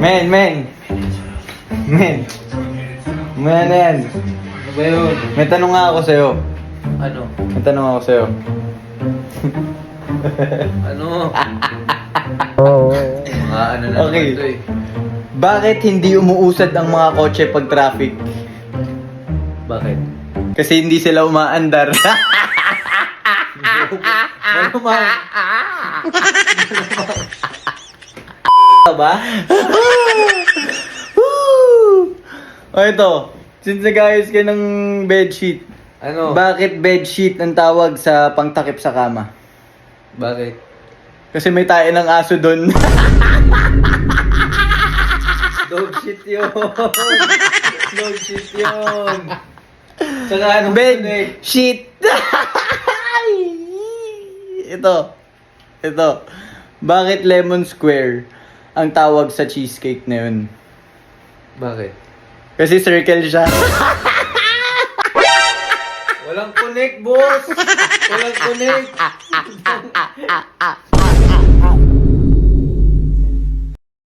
Men. Men, ano yan? Ano ba yun? May tanong nga ako sa'yo. Ano? May tanong ako sa'yo. Ano? Mga ano na Okay. naman to eh. Bakit hindi umuusad ang mga kotse pag traffic? Bakit? Kasi hindi sila umaandar. Malamang. ba? O ito, since nag-ayos kayo ng bedsheet, Ano? bakit bedsheet ang tawag sa pangtakip sa kama? Bakit? Kasi may tayo ng aso doon. Dog shit yun. Dog shit yun. Tsaka anong Bed tunog? sheet. Ito. Bakit lemon square ang tawag sa cheesecake na yun? Bakit? Kasi circle siya. Walang connect, boss! Walang connect!